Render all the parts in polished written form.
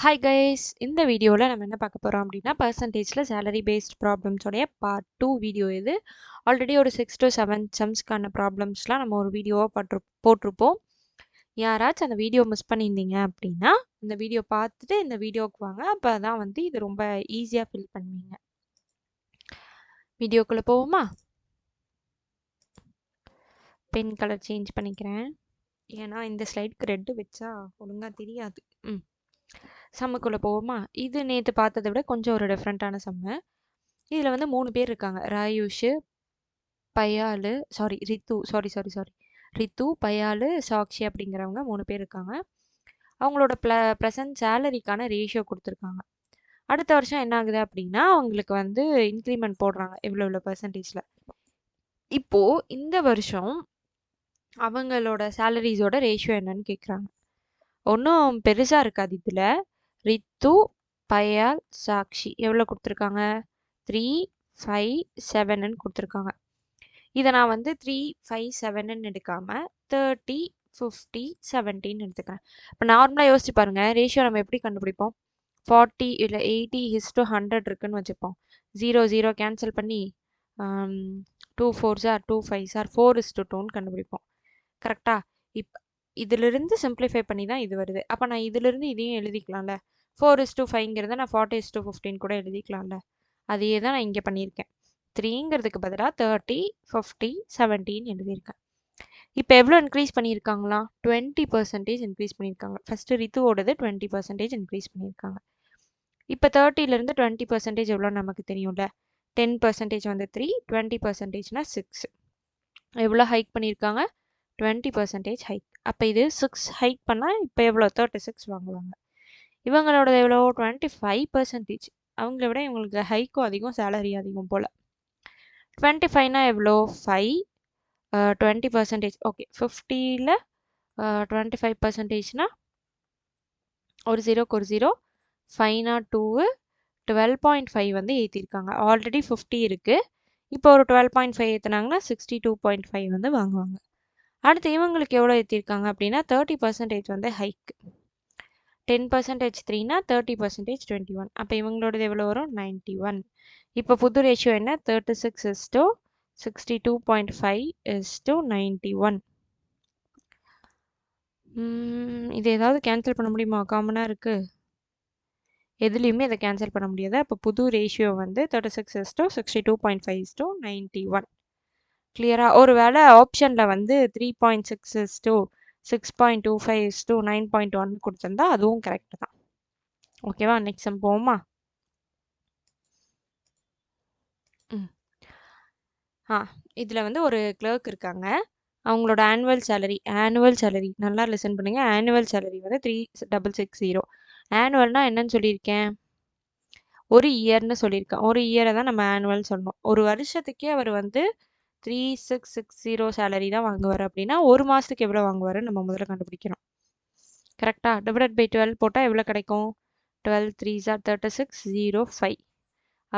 Hi guys, இந்த வீடியோவில் நம்ம என்ன பார்க்க போகிறோம் அப்படின்னா பர்சன்டேஜில் சேலரி பேஸ்ட் ப்ராப்ளம்ஸோடைய பார்ட் 2 வீடியோ இது. ஆல்ரெடி ஒரு 6 to 7 சம்ஸ்க்கான ப்ராப்ளம்ஸ்லாம் நம்ம ஒரு வீடியோவாக போட்டிருப்போம். யாராச்சும் அந்த வீடியோ மிஸ் பண்ணியிருந்தீங்க அப்படின்னா இந்த வீடியோ பார்த்துட்டு இந்த வீடியோவுக்கு வாங்க. அப்போ தான் வந்து இது ரொம்ப ஈஸியாக ஃபில் பண்ணுவீங்க. வீடியோக்குள்ளே போவோமா? பென் கலர் சேஞ்ச் பண்ணிக்கிறேன், ஏன்னா இந்த ஸ்லைடுக்கு ரெட்டு வச்சா ஒழுங்காக தெரியாது. சம்முக்குள்ளே போவோமா? இது நேற்று பார்த்ததை விட கொஞ்சம் ஒரு டிஃப்ரெண்ட்டான சம்மு. இதில் வந்து 3 பேர் இருக்காங்க. ராயுஷ், பயாலு, ரித்து, பயாலு, சாக்ஷி அப்படிங்கிறவங்க 3 பேர் இருக்காங்க. அவங்களோட ப்ரெசன்ட் சேலரிக்கான ரேஷியோ கொடுத்துருக்காங்க. அடுத்த வருஷம் என்ன ஆகுது அப்படின்னா அவங்களுக்கு வந்து இன்க்ரிமெண்ட் போடுறாங்க இவ்வளோ பர்சன்டேஜில். இப்போது இந்த வருஷம் அவங்களோட சேலரிஸோட ரேஷியோ என்னன்னு கேட்குறாங்க. ஒன்றும் பெருசாக இருக்காது. இதில் ரித்து, பயால், சாக்ஷி எவ்வளோ கொடுத்துருக்காங்க? 3, 5, 7ன்னு கொடுத்துருக்காங்க. இதை நான் வந்து 3, 5, 7ன்னு எடுக்காமல் 30, 50, 17 எடுத்துக்கிறேன். இப்போ நார்மலாக யோசிச்சு பாருங்கள், ரேஷியோ நம்ம எப்படி கண்டுபிடிப்போம்? 40 இல்லை 80:100 இருக்குன்னு வச்சுப்போம். 0 கேன்சல் பண்ணி 2 4s are 2 5s are 4:2ன்னு கண்டுபிடிப்போம். கரெக்டா? இதிலிருந்து சிம்பிளிஃபை பண்ணி தான் இது வருது. அப்போ நான் இதிலிருந்து இதையும் எழுதிக்கலாம்ல. 4:5ங்கிறத நான் 40:15 கூட எழுதிக்கலாம்ல. அதையே தான் நான் இங்கே பண்ணியிருக்கேன். 3ங்கிறதுக்கு பதிலாக 30, 50, 17 எழுதியிருக்கேன். இப்போ எவ்வளோ இன்க்ரீஸ் பண்ணியிருக்காங்களா? 20% இன்க்ரீஸ் பண்ணியிருக்காங்க. ஃபஸ்ட்டு ரித்துவோடது 20% இன்க்ரீஸ் பண்ணியிருக்காங்க. இப்போ 30லேருந்து 20% எவ்வளோ நமக்கு தெரியும்ல. 10% வந்து 3, 20%னா 6. எவ்வளோ ஹைக் பண்ணியிருக்காங்க? 20% ஹைக். அப்போ இது 6 ஹைக் பண்ணால் இப்போ எவ்வளோ? 36 வாங்குவாங்க. இவங்களோட எவ்வளோ? 25%. அவங்கள விட இவங்களுக்கு ஹைக்கும் அதிகம், சேலரி அதிகம் போல். 25னா எவ்வளோ? 5, 20%. ஓகே, 50ல் 25%னா ஒரு 0க்கு ஒரு 0, 5னா 2, 12.5 வந்து ஏற்றிருக்காங்க. ஆல்ரெடி 50 இருக்குது. இப்போ ஒரு 12.5 ஏற்றினாங்கன்னா 62.5 வந்து வாங்குவாங்க. அடுத்து இவங்களுக்கு எவ்வளோ ஏற்றிருக்காங்க அப்படின்னா 30% வந்து ஹைக். 10% 3னா 30% 21. அப்போ இவங்களோடது எவ்வளோ வரும்? 91. இப்போ புது ரேஷியோ என்ன? 36:62.5:91. இது ஏதாவது கேன்சல் பண்ண முடியுமா? காமனாக இருக்குது, எதுலேயுமே இதை கேன்சல் பண்ண முடியாது. அப்போ புது ரேஷியோ வந்து 36:62.5:91. கிளியரா? ஒரு வேளை ஆப்ஷனில் வந்து 3.6:6.25:9.1 கொடுத்துருந்தா அதுவும் கரெக்டு தான். ஓகேவா? நெக்ஸ்ட் சம் போவோமா? இதில் வந்து ஒரு கிளர்க் இருக்காங்க. அவங்களோட ஆனுவல் சேலரி நல்லா லிசன் பண்ணுங்க. ஆனுவல் சேலரி வந்து 3660. ஆனுவல்னால் என்னன்னு சொல்லியிருக்கேன்? ஒரு இயர்னு சொல்லியிருக்கேன். ஒரு இயரை தான் நம்ம ஆனுவல் சொன்னோம். ஒரு வருஷத்துக்கே அவர் வந்து 3660 சேலரி தான் வாங்குவார் அப்படின்னா ஒரு மாதத்துக்கு எவ்வளோ வாங்குவாருன்னு நம்ம முதல்ல கண்டுபிடிக்கணும். கரெக்டாக? டிவைடட் பை 12 போட்டால் எவ்வளோ கிடைக்கும்? 12 3s are 3605.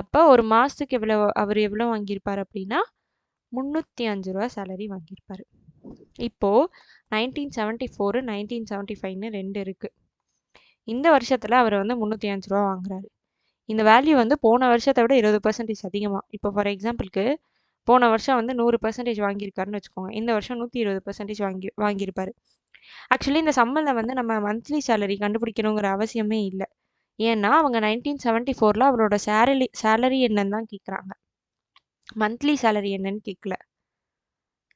அப்போ ஒரு மாதத்துக்கு அவர் எவ்வளோ வாங்கியிருப்பார் அப்படின்னா 305 ரூபா சேலரி வாங்கியிருப்பார். இப்போது 1974, 1975ன்னு 2 இருக்குது. இந்த வருஷத்தில் அவர் வந்து 305 ரூபா வாங்குறாரு. இந்த வேல்யூ வந்து போன வருஷத்தை விட 20% அதிகமாக. இப்போ ஃபார் எக்ஸாம்பிளுக்கு போன வருஷம் வந்து 100% வாங்கியிருக்காருன்னு வச்சுக்கோங்க. இந்த வருஷம் 120% வாங்கியிருப்பார். ஆக்சுவலி இந்த சம்மரில் வந்து நம்ம மந்த்லி சேலரி கண்டுபிடிக்கணுங்கிற அவசியமே இல்லை. ஏன்னா அவங்க 1974ல் அவரோட சேலரி என்னன்னு தான் கேட்குறாங்க, மந்த்லி சேலரி என்னன்னு கேட்கல.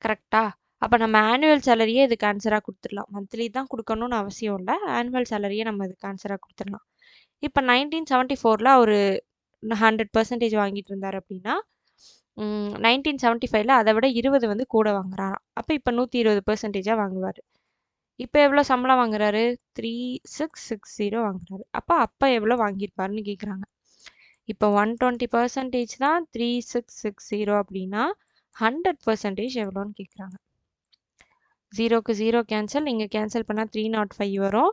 கரெக்டா? அப்போ நம்ம ஆனுவல் சேலரியே இதுக்கு ஆன்சராக கொடுத்துடலாம். மந்த்லி தான் கொடுக்கணும்னு அவசியம் இல்லை, ஆனுவல் சேலரியே நம்ம இதுக்கு ஆன்சராக கொடுத்துடலாம். இப்போ 1974ல் அவர் 100% வாங்கிட்டு இருந்தார் அப்படின்னா 1975ல் அதை விட 20 வந்து கூட வாங்குறாராம். அப்போ இப்போ 120%-ஆக வாங்குவார். இப்போ எவ்வளோ சம்பளம் வாங்குறாரு? 3660 வாங்குறாரு. அப்போ எவ்வளோ வாங்கியிருப்பாருன்னு கேட்குறாங்க. இப்போ 120% தான் 3660 அப்படின்னா 100% எவ்வளோன்னு கேட்குறாங்க. 0க்கு 0 கேன்சல், இங்கே கேன்சல் பண்ணால் 305 வரும்.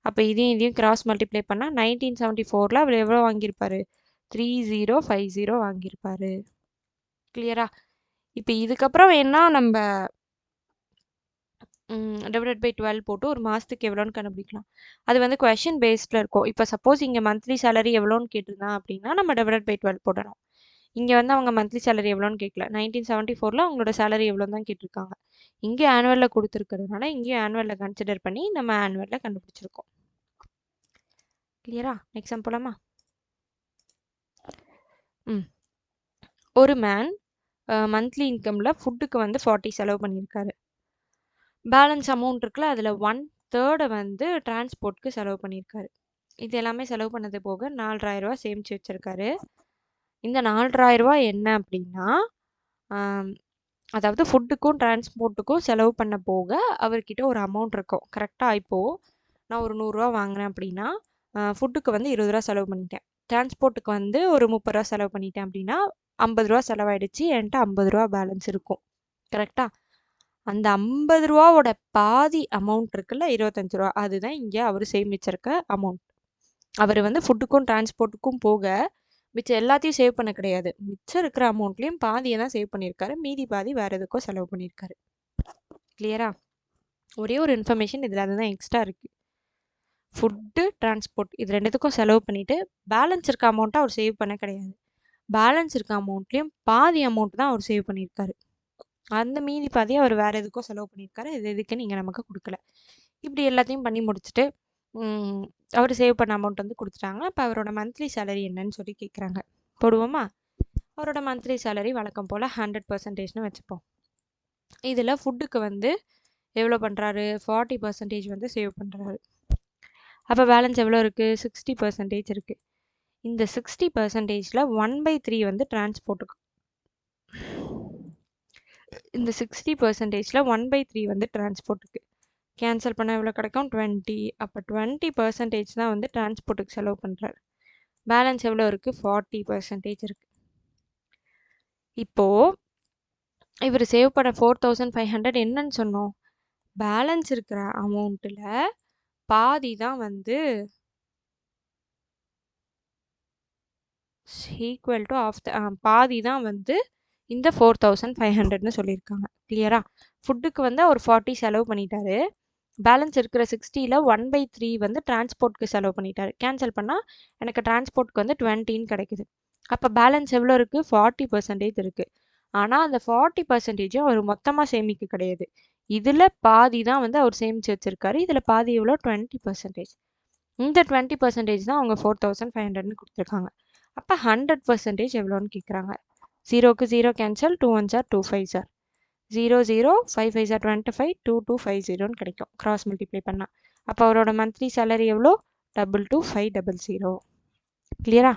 அப்போ இதையும் கிராஸ் மல்டிப்ளை பண்ணால் 1974ல் அவர் எவ்வளோ வாங்கியிருப்பார்? 3050 வாங்கியிருப்பார். கிளியரா? இப்போ இதுக்கப்புறம் வேணா நம்ம டிவைடட் பை 12 போட்டு ஒரு மாதத்துக்கு எவ்வளோன்னு கண்டுபிடிக்கலாம். அது வந்து கொஷின் பேஸ்டில் இருக்கும். இப்போ சப்போஸ் இங்கே மந்த்லி சேலரி எவ்வளோன்னு கேட்டிருந்தான் அப்படின்னா நம்ம டிவைடட் பை 12 போடணும். இங்கே வந்து அவங்க மந்த்லி சேலரி எவ்வளோன்னு கேட்கல. 1974 அவங்களோட சேலரி எவ்வளோன்னு தான் கேட்டிருக்காங்க. இங்கே ஆனுவலில் கொடுத்துருக்கிறதுனால இங்கேயும் ஆனுவலில் கன்சிடர் பண்ணி நம்ம ஆனுவலில் கண்டுபிடிச்சிருக்கோம். கிளியரா? நெக்ஸ்ட் சம் போலாமா? ஒரு மேன் மந்த்லி இன்கமில் ஃபுட்டுக்கு வந்து 40 செலவு பண்ணியிருக்காரு. பேலன்ஸ் அமௌண்ட் இருக்குல்ல, அதில் 1/3 வந்து டிரான்ஸ்போர்ட்க்கு செலவு பண்ணியிருக்காரு. இது எல்லாமே செலவு பண்ணது போக 4000 ரூபா சேமித்து வச்சுருக்காரு. இந்த 4000 ரூபா என்ன அப்படின்னா, அதாவது ஃபுட்டுக்கும் டிரான்ஸ்போர்ட்டுக்கும் செலவு பண்ண போக அவர்கிட்ட ஒரு அமௌண்ட் இருக்கும். கரெக்டாக இப்போது நான் ஒரு 100 ரூபா வாங்குறேன் அப்படின்னா ஃபுட்டுக்கு வந்து 20 ரூபா செலவு பண்ணிட்டேன். டிரான்ஸ்போர்ட்டுக்கு வந்து ஒரு 30 ரூபா செலவு பண்ணிட்டேன் அப்படின்னா 50 ரூபா செலவாயிடுச்சு. என்கிட்ட 50 ரூபா பேலன்ஸ் இருக்கும். கரெக்டாக அந்த 50 ரூபாவோட பாதி அமௌண்ட் இருக்குல்ல, 25 ரூபா, அதுதான் இங்கே அவர் சேமிச்சிருக்க அமௌண்ட். அவர் வந்து ஃபுட்டுக்கும் டிரான்ஸ்போர்ட்டுக்கும் போக மிச்சம் எல்லாத்தையும் சேவ் பண்ண கிடையாது. மிச்சம் இருக்கிற அமௌண்ட்லேயும் பாதியை தான் சேவ் பண்ணியிருக்காரு. மீதி பாதி வேறு எதுக்கோ செலவு பண்ணியிருக்காரு. கிளியரா? ஒரே ஒரு இன்ஃபர்மேஷன் இதில் அதுதான் எக்ஸ்ட்ரா இருக்குது. ஃபுட்டு, டிரான்ஸ்போர்ட் இது ரெண்டுத்துக்கும் செலவு பண்ணிவிட்டு பேலன்ஸ் இருக்க அமௌண்ட்டை அவர் சேவ் பண்ண கிடையாது. பேலன்ஸ் இருக்க அமௌண்ட்லேயும் பாதி அமௌண்ட் தான் அவர் சேவ் பண்ணியிருக்காரு. அந்த மீதி பாதியை அவர் வேறு எதுக்கோ செலவு பண்ணியிருக்காரு. இது எதுக்கு நீங்கள் நமக்கு கொடுக்கல. இப்படி எல்லாத்தையும் பண்ணி முடிச்சுட்டு அவர் சேவ் பண்ண அமௌண்ட் வந்து கொடுத்துட்டாங்க. இப்போ அவரோட மந்த்லி சேலரி என்னன்னு சொல்லி கேட்குறாங்க. போடுவோமா? அவரோட மந்த்லி சேலரி வழக்கம் போல் 100%ன்னு வச்சுப்போம். இதில் ஃபுட்டுக்கு வந்து எவ்வளோ பண்ணுறாரு? 40% வந்து சேவ் பண்ணுறாரு. அப்போ பேலன்ஸ் எவ்வளோ இருக்குது? 60% இருக்குது. இந்த 60%ல் 1/3 வந்து டிரான்ஸ்போர்ட்டுக்கு. இந்த 60%ல் 1/3 வந்து டிரான்ஸ்போர்ட்டுக்கு. கேன்சல் பண்ண எவ்வளோ கிடைக்கும்? 20. அப்போ 20% தான் வந்து டிரான்ஸ்போர்ட்டுக்கு செலவு பண்ணுறாரு. பேலன்ஸ் எவ்வளோ இருக்குது? 40% இருக்குது. இப்போது இவர் சேவ் பண்ண 4500 என்னன்னு சொன்னோம்? பேலன்ஸ் இருக்கிற அமௌண்ட்டில் பாதி தான் வந்து ஈக்குவல் டு ஆஃப் த பாதி தான் வந்து இந்த 4500ன்னு சொல்லியிருக்காங்க. கிளியரா? ஃபுட்டுக்கு வந்து அவர் 40 செலவு பண்ணிட்டாரு. பேலன்ஸ் இருக்கிற 60ல் 1/3 வந்து டிரான்ஸ்போர்ட்க்கு செலவு பண்ணிட்டாரு. கேன்சல் பண்ணால் எனக்கு டிரான்ஸ்போர்ட்க்கு வந்து 20ன்னு கிடைக்குது. அப்போ பேலன்ஸ் எவ்வளோ இருக்குது? 40% இருக்குது. ஆனால் அந்த 40%ம் அவர் மொத்தமாக சேமிக்க கிடையாது. இதில் பாதி தான் வந்து அவர் சேமித்து வச்சுருக்காரு. இதில் பாதி எவ்வளோ? 20%. இந்த 20% தான் அவங்க 4500ன்னு கொடுத்துருக்காங்க. அப்போ 100% எவ்வளோன்னு கேட்குறாங்க. 0க்கு 0 cancel, 2 1s are 2 5s are 0 0 5 5s are 25 2 2 5 0ன்னு கிடைக்கும் கிராஸ் மல்டிப்ளை பண்ணால். அப்போ அவரோட மந்த்லி சேலரி எவ்வளோ? 22500. கிளியரா?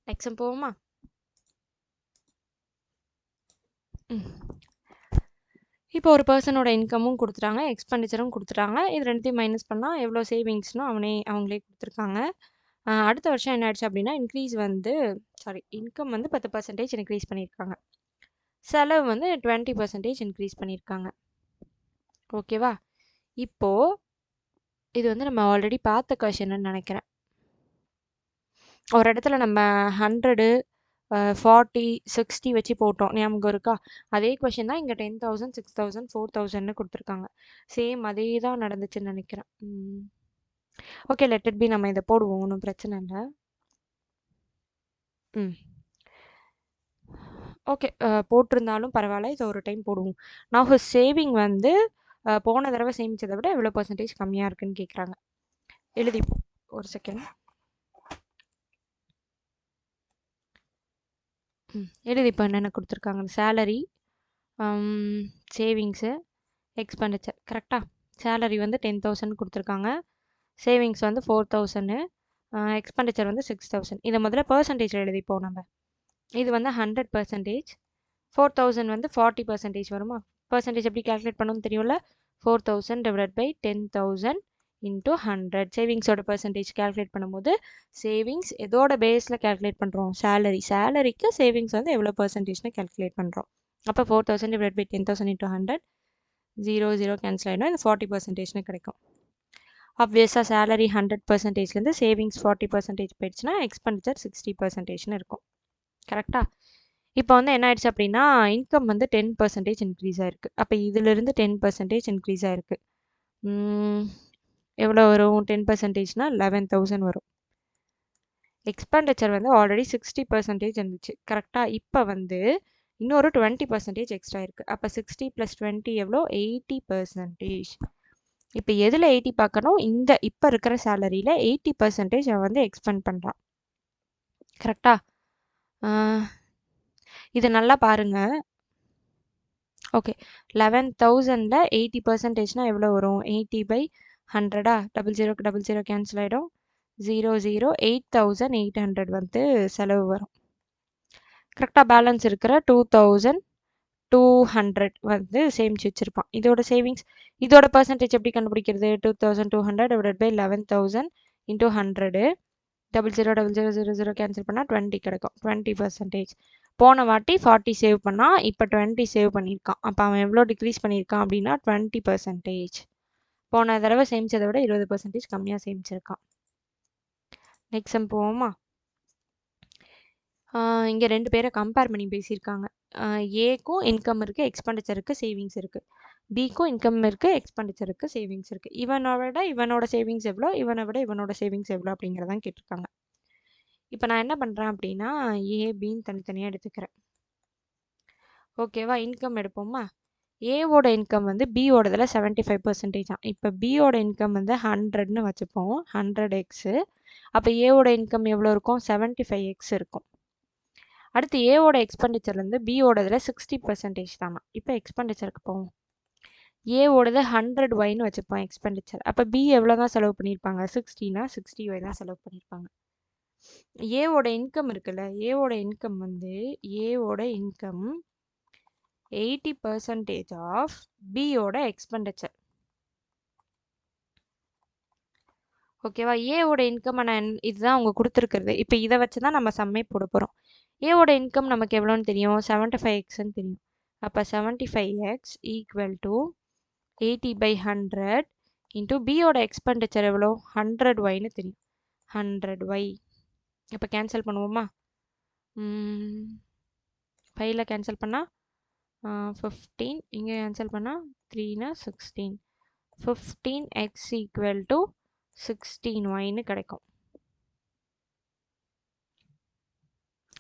நெக்ஸ்ட் போவோமா? இப்போ ஒரு பர்சனோட இன்கமும் கொடுத்துட்டாங்க, எக்ஸ்பெண்டிச்சரும் கொடுத்துட்டாங்க. இது ரெண்டுத்தையும் மைனஸ் பண்ணால் எவ்வளோ சேவிங்ஸ்னும் அவங்களே கொடுத்துருக்காங்க. அடுத்த வருஷம் என்ன ஆயிடுச்சு அப்படின்னா இன்கம் வந்து 10% இன்க்ரீஸ் பண்ணியிருக்காங்க. செலவு வந்து 20% இன்க்ரீஸ் பண்ணியிருக்காங்க. ஓகேவா? இப்போது இது வந்து நம்ம ஆல்ரெடி பார்த்த கொஷின்னு நினைக்கிறேன். ஒரு இடத்துல நம்ம 100 40 60 வச்சு போட்டோம், ஞாபகம் இருக்கா? அதே கொஷின் தான் இங்கே 10,000 6,000 4,000ன்னு கொடுத்துருக்காங்க. சேம் அதே தான் நடந்துச்சுன்னு நினைக்கிறேன். Okay, let it be. நம்ம இதை போடுவோம், ஒன்றும் பிரச்சனை இல்லை. ஓகே, போட்டிருந்தாலும் பரவாயில்ல, இதை ஒரு டைம் போடுவோம். நான் சேவிங் வந்து போன தடவை சேமித்ததை விட எவ்வளோ பர்சன்டேஜ் கம்மியாக இருக்குன்னு கேட்குறாங்க. எழுதி ஒரு செகண்ட். எழுதி இப்போ என்னென்ன கொடுத்துருக்காங்க? Salary, savings, expenditure. கரெக்டாக? சேலரி வந்து 10,000 கொடுத்துருக்காங்க, சேவிங்ஸ் வந்து 4,000, எக்ஸ்பெண்டிச்சர் வந்து 6,000. இதை முதல்ல பர்சன்டேஜ் எழுதிப்போம் நம்ம. இது வந்து 100%, 4,000 வந்து 40% வருமா? பர்சன்டேஜ் எப்படி கேல்குலேட் பண்ணணும்னு தெரியும்ல? 4,000 டிவைட் பை 10,000 இன்ட்டு 100. சேவிங்ஸோட பர்சன்டேஜ் கேல்குலேட் பண்ணும்போது சேவிங்ஸ் எதோட பேஸில் கேல்குலேட் பண்ணுறோம்? சேலரிக்கு சேவிங்ஸ் வந்து எவ்வளோ பர்சன்டேஜ்னு கேல்குலேட் பண்ணுறோம். அப்போ 4,000 டிவைட் பை 10,000 இன்ட்டு 100, 0 0 கேன்சல் ஆகிடும். இது 40%ன்னு கிடைக்கும். ஆப்வியஸாக சேலரி 100%லேருந்து சேவிங்ஸ் 40% போயிடுச்சுன்னா எக்ஸ்பெண்டிச்சர் 60%ன்னு இருக்கும். கரெக்டாக? இப்போ வந்து என்ன ஆயிடுச்சு அப்படின்னா இன்கம் வந்து 10% இன்க்ரீஸ் ஆயிருக்கு. அப்போ இதிலிருந்து 10% இன்க்ரீஸ் ஆயிருக்கு. எவ்வளோ வரும்? 10%னா 11,000 வரும். எக்ஸ்பெண்டிச்சர் வந்து ஆல்ரெடி 60% இருந்துச்சு. கரெக்டாக இப்போ வந்து இன்னொரு 20% எக்ஸ்ட்ரா இருக்குது. அப்போ 60 + 20 எவ்வளோ? 80%. இப்போ எதில் 80 பார்க்கணும்? இந்த இப்போ இருக்கிற சேலரியில் 80% அவன் வந்து எக்ஸ்பெண்ட் பண்ணுறான். கரெக்டா? இது நல்லா பாருங்க. ஓகே, 11,000ல் 80%னா எவ்வளோ வரும்? 80/100 00 00 கேன்சல் ஆகிடும். 00 8,800 வந்து செலவு வரும். கரெக்டாக பேலன்ஸ் இருக்கிற 2,200 வந்து சேமிச்சு வச்சுருப்பான். இதோட சேவிங்ஸ், இதோட பர்சன்டேஜ் எப்படி கண்டுபிடிக்கிறது? 2,200 டிவைடட் பை 11,000 இன்டூ 100. 00 00 00 கேன்சல் பண்ணால் 20 கிடைக்கும். 20%. போன வாட்டி 40 சேவ் பண்ணால் இப்போ 20 சேவ் பண்ணியிருக்கான். அப்போ அவன் எவ்வளோ டிக்ரீஸ் பண்ணியிருக்கான் அப்படின்னா 20%. போன தடவை சேமிச்சதை விட 20% கம்மியாக சேமிச்சிருக்கான். நெக்ஸ்ட் சம் போவோமா? இங்கே 2 பேரை கம்பேர் பண்ணி பேசியிருக்காங்க. ஏக்கும் இன்கம் இருக்குது, எக்ஸ்பெண்டிச்சருக்கு சேவிங்ஸ் இருக்குது. பிக்கும் இன்கம் இருக்குது, எக்ஸ்பெண்டிச்சருக்கு சேவிங்ஸ் இருக்குது. இவனோட சேவிங்ஸ் எவ்வளோ, இவனை விட இவனோட சேவிங்ஸ் எவ்வளோ அப்படிங்கிறதான் கேட்டிருக்காங்க. இப்போ நான் என்ன பண்ணுறேன் அப்படின்னா ஏ பின்னு தனித்தனியாக எடுத்துக்கிறேன். ஓகேவா? இன்கம் எடுப்போமா? ஏவோட இன்கம் வந்து பியோடதில் 75% தான். இப்போ பியோட இன்கம் வந்து 100ன்னு வச்சுப்போம். 100x. அப்போ ஏவோட இன்கம் எவ்வளோ இருக்கும்? 75x இருக்கும். அடுத்து ஏவோட எக்ஸ்பெண்டிச்சர்லேருந்து பியோடதில் 60% தானா. இப்போ எக்ஸ்பெண்டிச்சருக்கு போவோம். ஏவோடது 100y வச்சுப்போம் எக்ஸ்பெண்டிச்சர். அப்போ பி எவ்வளோ தான் செலவு பண்ணியிருப்பாங்க? 60னா 60y தான் செலவு பண்ணியிருப்பாங்க. ஏவோட இன்கம் இருக்குல்ல, ஏவோட இன்கம் வந்து ஏவோட இன்கம் 80% ஆஃப் பியோட எக்ஸ்பெண்டிச்சர். ஓகேவா? ஏவோட இன்கம் நான் இதுதான் அவங்க கொடுத்துருக்குறது. இப்போ இதை வச்சு தான் நம்ம சம்மே போட போகிறோம். ஏவோட இன்கம் நமக்கு எவ்வளோன்னு தெரியும்? 75xன்னு தெரியும். அப்போ 75x ஈக்குவல் டு 80/100 இன்ட்டு பியோட எக்ஸ்பெண்டிச்சர் எவ்வளோ? 100yன்னு தெரியும். 100y. இப்போ கேன்சல் பண்ணுவோமா? 5ல் கேன்சல் பண்ணால் 15. இங்கே கேன்சல் பண்ணால் 3னா 16. 15x ஈக்குவல் டு 16yன்னு கிடைக்கும்.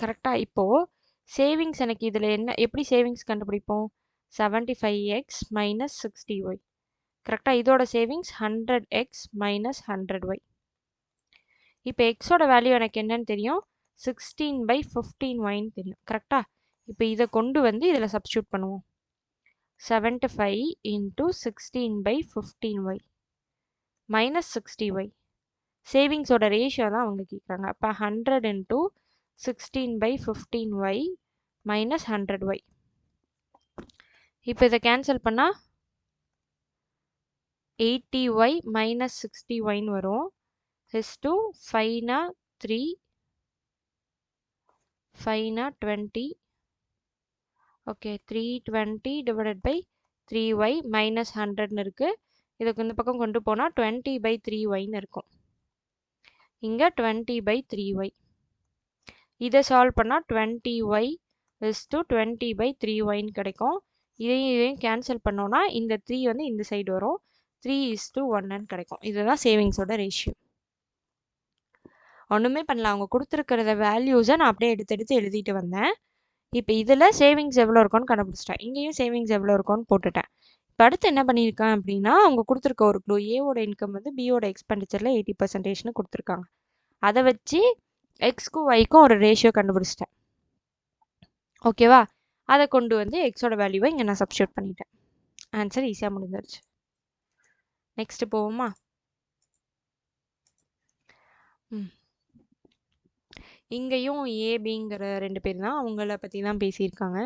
கரெக்டாக? இப்போது சேவிங்ஸ் எனக்கு இதில் என்ன, எப்படி சேவிங்ஸ் கண்டுபிடிப்போம்? 75x minus 60y. கரெக்டாக? இதோட சேவிங்ஸ் 100x மைனஸ் 100y. இப்போ எக்ஸோட வேல்யூ எனக்கு என்னன்னு தெரியும்? 16/15yன்னு தெரியும். கரெக்டாக? இப்போ இதை கொண்டு வந்து இதில் சப்ஸ்டியூட் பண்ணுவோம். 75 into 16/15y minus 60y. சேவிங்ஸோட ratio தான் அவங்க கேட்குறாங்க. அப்போ 100 இன்ட்டு 16/15y மைனஸ் 100y. இப்போ இதை கேன்சல் பண்ணால் 80y மைனஸ் 60yன்னு வரும். is to 5னா 3, 5னா 20. Okay, 320 divided by 3y minus 100ன்னு இருக்குது. இதுக்கு இந்த பக்கம் கொண்டு போனால் 20/3yன்னு இருக்கும். இங்கே 20/3y. இதை சால்வ் பண்ணால் 20y is to 20/3yன்னு கிடைக்கும். இதையும் கேன்சல் பண்ணோன்னா இந்த 3 வந்து இந்த சைடு வரும். 3:1ன்னு கிடைக்கும். இதுதான் சேவிங்ஸோட ரேஷியோ. ஒன்றுமே பண்ணல, அவங்க கொடுத்துருக்கிறத வேல்யூஸை நான் அப்படியே எடுத்து எழுதிட்டு வந்தேன். இப்போ இதில் சேவிங்ஸ் எவ்வளோ இருக்கும்னு கண்டுபிடிச்சிட்டேன். இங்கேயும் சேவிங்ஸ் எவ்வளோ இருக்கும்னு போட்டுட்டேன். இப்போ அடுத்து என்ன பண்ணியிருக்கேன் அப்படின்னா அவங்க கொடுத்துருக்க ஒரு க்ளூ, ஏவோட இன்கம் வந்து பியோட எக்ஸ்பெண்டிச்சரில் 80%ன்னு கொடுத்துருக்காங்க. அதை வச்சு எக்ஸ்க்கும் ஒய்க்கும் ஒரு ரேஷியோ கண்டுபிடிச்சிட்டேன். ஓகேவா? அதை கொண்டு வந்து எக்ஸோட வேல்யூவை இங்கே நான் சப்ஸ்டியூட் பண்ணிட்டேன். ஆன்சர் ஈஸியாக முடிஞ்சிருச்சு. நெக்ஸ்ட் போவோமா? இங்கேயும் ஏபிங்கிற 2 பேர் தான், அவங்கள பற்றி தான் பேசியிருக்காங்க.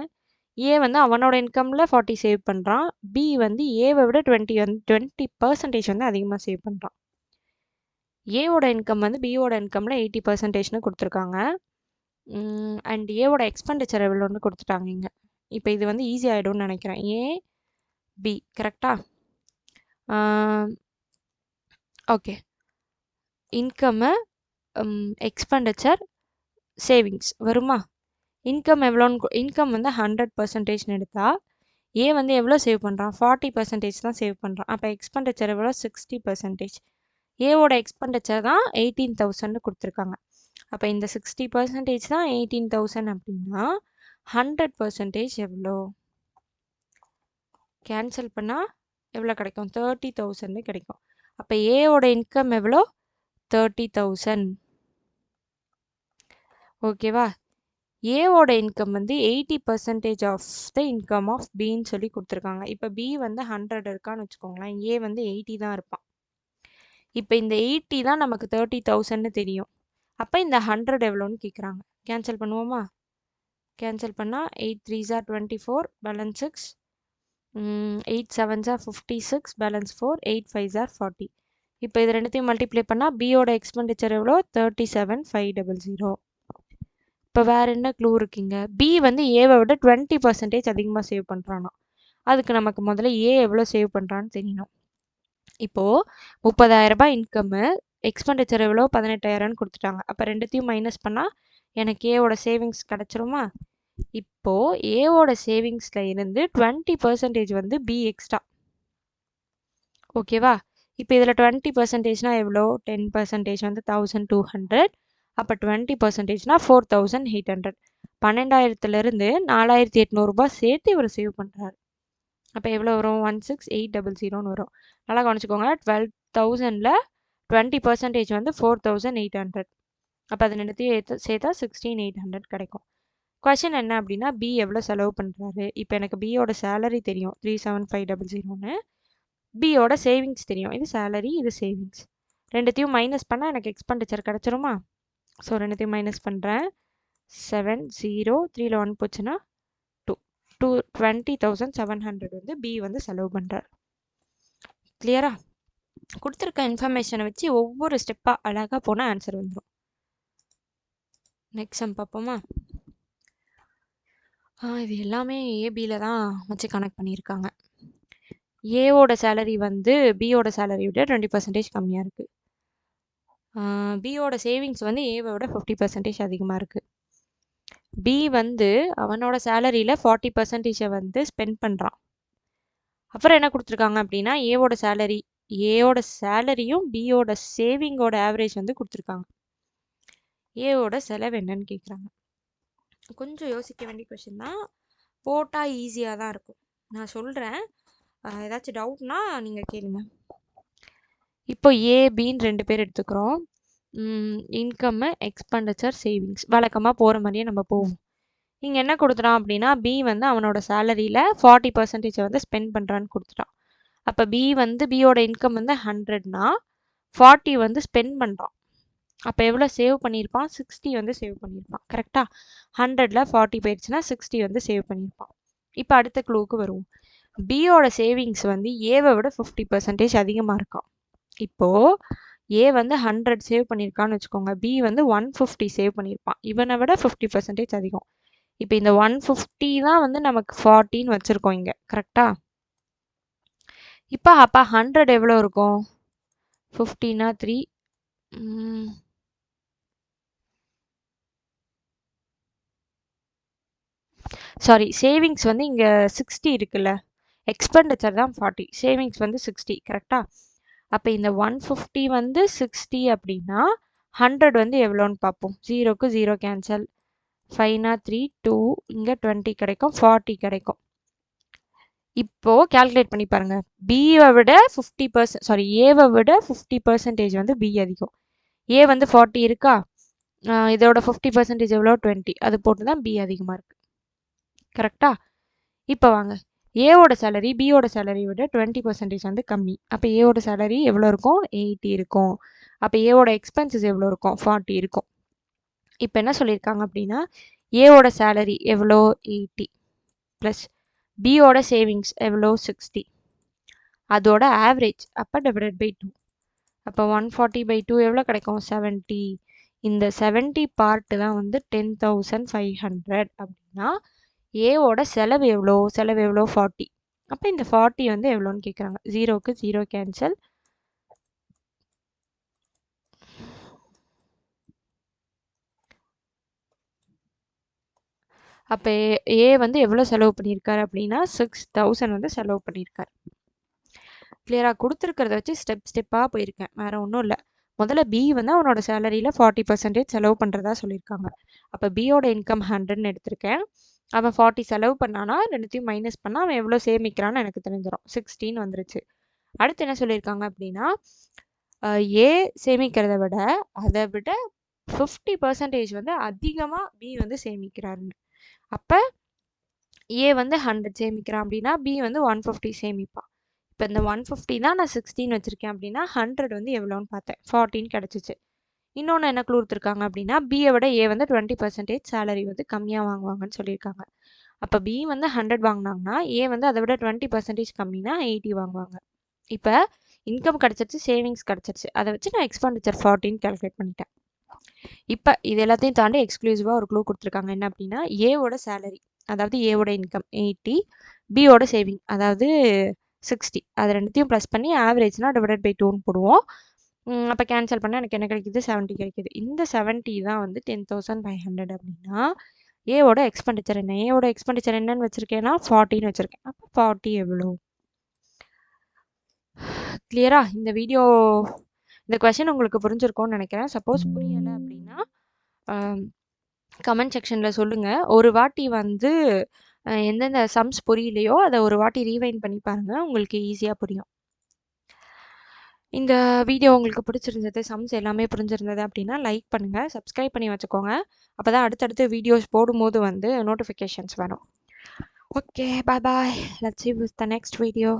ஏ வந்து அவனோட இன்கமில் 40 சேவ் பண்ணுறான். பி வந்து ஏவை விட 20% வந்து அதிகமாக சேவ் பண்ணுறான். ஏவோட இன்கம் வந்து பியோட இன்கமில் 80%ன்னு கொடுத்துருக்காங்க. அண்ட் ஏவோட எக்ஸ்பெண்டிச்சர் எவ்வளோன்னு கொடுத்துட்டாங்க இங்கே. இப்போ இது வந்து ஈஸி ஆகிடும்னு நினைக்கிறேன். ஏ பி கரெக்டா? ஓகே, இன்கம்மு, எக்ஸ்பெண்டிச்சர், சேவிங்ஸ் வருமா? இன்கம் எவ்வளோன்னு இன்கம் வந்து 100% எடுத்தா ஏ வந்து எவ்வளோ சேவ் பண்ணுறான் 40% தான் சேவ் பண்ணுறான். அப்போ எக்ஸ்பெண்டிச்சர் எவ்வளோ 60%. ஏவோட எக்ஸ்பெண்டிச்சர் தான் 18,000 கொடுத்துருக்காங்க. அப்போ இந்த 60% தான் 18,000 அப்படின்னா 100% எவ்வளோ கேன்சல் பண்ணால் எவ்வளோ கிடைக்கும் 30,000 கிடைக்கும். அப்போ ஏவோட இன்கம் எவ்வளோ 30,000. ஓகேவா? ஏவோட இன்கம் வந்து 80% ஆஃப் த இன்கம் ஆஃப் பின்னு சொல்லி கொடுத்துருக்காங்க. இப்போ பி வந்து 100 இருக்கான்னு வச்சுக்கோங்களேன், ஏ வந்து 80 தான் இருப்பான். இப்போ இந்த 80 தான் நமக்கு 30,000 தெரியும். அப்போ இந்த 100 எவ்வளோன்னு கேட்குறாங்க. கேன்சல் பண்ணுவோமா? கேன்சல் பண்ணால் 8 3s are 24 balance 6, 8 7s are 56 balance 4, 8 5s are 40. இப்போ இது ரெண்டுத்தையும் மல்டிப்ளை பண்ணால் பியோட எக்ஸ்பெண்டிச்சர் எவ்வளோ 37,500. இப்போ வேற என்ன க்ளூ இருக்குங்க? பி வந்து ஏவை விட 20% அதிகமாக சேவ் பண்ணுறானா. அதுக்கு நமக்கு முதல்ல ஏ எவ்வளோ சேவ் பண்ணுறான்னு தெரியணும். இப்போது 30,000 இன்கம்மு, எக்ஸ்பெண்டிச்சர் எவ்வளோ 18,000 கொடுத்துட்டாங்க. அப்போ ரெண்டுத்தையும் மைனஸ் பண்ணால் எனக்கு ஏவோட சேவிங்ஸ் கிடச்சிருமா? இப்போது ஏவோட சேவிங்ஸில் இருந்து 20% வந்து பி எக்ஸ்ட்ரா. ஓகேவா? இப்போ இதில் 20%னா எவ்வளோ 10% வந்து 1200. அப்போ 20%னா 4,800. 12,000லேருந்து 4,800 சேர்த்து இவர் சேவ் பண்ணுறாரு. அப்போ எவ்வளோ வரும் 16,800 வரும். நல்லா கவனிச்சுக்கோங்க, 12,000ல் 20% வந்து 4,800. அப்போ அது ரெண்டுத்தையும் சேர்த்தா 16,800 கிடைக்கும். கொஷின் என்ன அப்படின்னா பி எவ்வளோ செலவு பண்ணுறாரு. இப்போ எனக்கு பியோட சேலரி தெரியும் 37,500. பியோட சேவிங்ஸ் தெரியும், இது சேலரி இது சேவிங்ஸ். ரெண்டுத்தையும் மைனஸ் பண்ணால் எனக்கு எக்ஸ்பெண்டிச்சர் கிடச்சிருமா? ஸோ ரெண்டுத்தையும் மைனஸ் பண்ணுறேன். 7 0 3ல் 1 போச்சுன்னா 2 20,700 வந்து பி வந்து செலவு பண்ணுறார். கிளியரா? கொடுத்துருக்க இன்ஃபர்மேஷனை வச்சு ஒவ்வொரு ஸ்டெப்பாக அழகாக போனால் ஆன்சர் வந்துடும். நெக்ஸ்ட் சம் பார்ப்போமா? இது எல்லாமே ஏபியில் தான் வச்சு கனெக்ட் பண்ணியிருக்காங்க. ஏவோட சேலரி வந்து பியோட சேலரி விட 20% கம்மியாக இருக்குது. பியோட சேவிங்ஸ் வந்து ஏவை விட 50% அதிகமாக இருக்குது. பி வந்து அவனோட சேலரியில் 40% வந்து ஸ்பெண்ட் பண்ணுறான். அப்புறம் என்ன கொடுத்துருக்காங்க அப்படின்னா ஏவோட சேலரியும் பியோட சேவிங்கோட ஆவரேஜ் வந்து கொடுத்துருக்காங்க. ஏவோட செலவு என்னன்னு கேட்குறாங்க. கொஞ்சம் யோசிக்க வேண்டிய கொஷின் தான், போட்டால் ஈஸியாக தான் இருக்கும். நான் சொல்கிறேன், ஏதாச்சும் டவுட்னா நீங்கள் கேளுங்க. இப்போ ஏபின்னு 2 பேர் எடுத்துக்கிறோம். இன்கம்மு எக்ஸ்பெண்டிச்சர் சேவிங்ஸ் வழக்கமாக போகிற மாதிரியே நம்ம போவோம். இங்கே என்ன கொடுத்துட்டான் அப்படின்னா பி வந்து அவனோட சேலரியில் 40% வந்து ஸ்பெண்ட் பண்ணுறான்னு கொடுத்துட்டான். அப்போ பி வந்து பியோட இன்கம் வந்து 100னா 40 வந்து ஸ்பெண்ட் பண்ணுறான். அப்போ எவ்வளோ சேவ் பண்ணியிருப்பான் 60 வந்து சேவ் பண்ணியிருப்பான். கரெக்டாக 100ல் 40 போயிடுச்சுன்னா 60 வந்து சேவ் பண்ணியிருப்பான். இப்போ அடுத்த க்ளூக்கு வருவோம். பியோட சேவிங்ஸ் வந்து ஏவை விட 50% அதிகமாக இருக்கான். இப்போது ஏ வந்து 100 சேவ் பண்ணியிருக்கான்னு வச்சுக்கோங்க, பி வந்து 150 சேவ் பண்ணியிருப்பான். இவனை விட 50% அதிகம். இப்போ இந்த 150 தான் வந்து நமக்கு 40ன்னு வச்சுருக்கோம் இங்கே. கரெக்டாக? இப்போ அப்போ 100 எவ்வளோ இருக்கும் 50னா 3, சாரி சேவிங்ஸ் வந்து இங்கே 60 இருக்குல்ல, எக்ஸ்பெண்டிச்சர் தான் 40, சேவிங்ஸ் வந்து 60. கரெக்டாக? அப்போ இந்த 150 வந்து 60 அப்படின்னா 100 வந்து எவ்வளோன்னு பார்ப்போம். 0க்கு 0 கேன்சல், 5னா 3 2, இங்கே 20 கிடைக்கும், 40 கிடைக்கும். இப்போது கேல்குலேட் பண்ணி பாருங்கள். பியை விட 50%, சாரி ஏவை விட 50% வந்து பி அதிகம். ஏ வந்து 40 இருக்கா, இதோட 50% எவ்வளோ 20, அது போட்டு தான் பி அதிகமாக இருக்குது. கரெக்டாக? இப்போ வாங்க, ஏவோட சேலரி பியோட சேலரி விட 20% வந்து கம்மி. அப்போ ஏவோட சேலரி எவ்வளோ இருக்கும் 80 இருக்கும். அப்போ ஏவோட எக்ஸ்பென்சஸ் எவ்வளோ இருக்கும் 40 இருக்கும். இப்போ என்ன சொல்லியிருக்காங்க அப்படின்னா ஏவோட சேலரி எவ்வளோ 80 ப்ளஸ் பியோட சேவிங்ஸ் எவ்வளோ 60, அதோட ஆவரேஜ் அப்போ டிவைடட் பை 2. அப்போ 140/2 எவ்வளோ கிடைக்கும் 70. இந்த 70 பார்ட்டு தான் வந்து 10,500 அப்படின்னா ஏவோட செலவு எவ்வளோ 40. அப்போ இந்த 40 வந்து எவ்வளோன்னு கேட்குறாங்க. 0க்கு 0 கேன்சல், அப்போ ஏ வந்து எவ்வளோ செலவு பண்ணியிருக்காரு அப்படின்னா 6000 வந்து செலவு பண்ணியிருக்காரு. கிளியராக கொடுத்துருக்கிறத வச்சு ஸ்டெப்பாக போயிருக்கேன், வேறு ஒன்றும் இல்லை. முதல்ல பி வந்து அவனோட சேலரியில் 40% செலவு பண்ணுறதா சொல்லியிருக்காங்க. அப்போ பியோட இன்கம் 100ன்னு எடுத்திருக்கேன். அவன் 40 செலவு பண்ணானா, ரெண்டுத்தையும் மைனஸ் பண்ணால் அவன் எவ்வளோ சேமிக்கிறான்னு எனக்கு தெரிஞ்சிடும். 16 வந்துருச்சு. அடுத்து என்ன சொல்லியிருக்காங்க அப்படின்னா, ஏ சேமிக்கிறத விட அதை விட 50% வந்து அதிகமாக பி வந்து சேமிக்கிறாருன்னு. அப்போ ஏ வந்து 100 சேமிக்கிறான் அப்படின்னா பி வந்து 150 சேமிப்பான். இப்போ இந்த 150 தான் நான் 16 வச்சுருக்கேன் அப்படின்னா 100 வந்து எவ்வளோன்னு பார்த்தேன், 14 கிடச்சிச்சு. இன்னொன்று என்ன க்ளூ கொடுத்துருக்காங்க அப்படின்னா, பியை விட ஏ வந்து 20% சேலரி வந்து கம்மியாக வாங்குவாங்கன்னு சொல்லியிருக்காங்க. அப்போ பி வந்து 100 வாங்கினாங்கன்னா ஏ வந்து அதை விட 20% கம்மினா 80 வாங்குவாங்க. இப்போ இன்கம் கிடச்சிருச்சு, சேவிங்ஸ் கிடச்சிருச்சு, அதை வச்சு நான் எக்ஸ்பெண்டிச்சர் 14 கால்குலேட் பண்ணிட்டேன். இப்போ இது எல்லாத்தையும் தாண்டி எக்ஸ்க்ளூசிவாக ஒரு க்ளூ கொடுத்துருக்காங்க. என்ன அப்படின்னா, ஏவோட சேலரி அதாவது ஏவோட இன்கம் 80, பியோட சேவிங் அதாவது 60, அது ரெண்டுத்தையும் ப்ளஸ் பண்ணி ஆவரேஜ்னால் டிவைடட் பை 2ன்னு போடுவோம். அப்போ கேன்சல் பண்ணால் எனக்கு என்ன கிடைக்குது, 70 கிடைக்குது. இந்த 70 தான் வந்து 10,500 அப்படின்னா ஏவோட எக்ஸ்பெண்டிச்சர் என்ன? ஏவோட எக்ஸ்பெண்டிச்சர் என்னன்னு வச்சுருக்கேன்னா 40ன்னு வச்சுருக்கேன். அப்போ 40 எவ்வளோ? கிளியரா? இந்த கொஷின் உங்களுக்கு புரிஞ்சிருக்கும்னு நினைக்கிறேன். சப்போஸ் புரியலை அப்படின்னா கமெண்ட் செக்ஷனில் சொல்லுங்கள். ஒரு வாட்டி வந்து எந்தெந்த சம்ஸ் புரியலையோ அதை ஒரு வாட்டி ரீவைண்ட் பண்ணி பாருங்கள், உங்களுக்கு ஈஸியாக புரியும். இந்த வீடியோ உங்களுக்கு பிடிச்சிருந்தது, சம்ஸ் எல்லாமே புரிஞ்சிருந்தது அப்படின்னா லைக் பண்ணுங்கள், சப்ஸ்கிரைப் பண்ணி வச்சுக்கோங்க. அப்போ தான் அடுத்தடுத்து வீடியோஸ் போடும்போது வந்து நோட்டிஃபிகேஷன்ஸ் வரும். Okay, bye bye. Let's see you with the next video.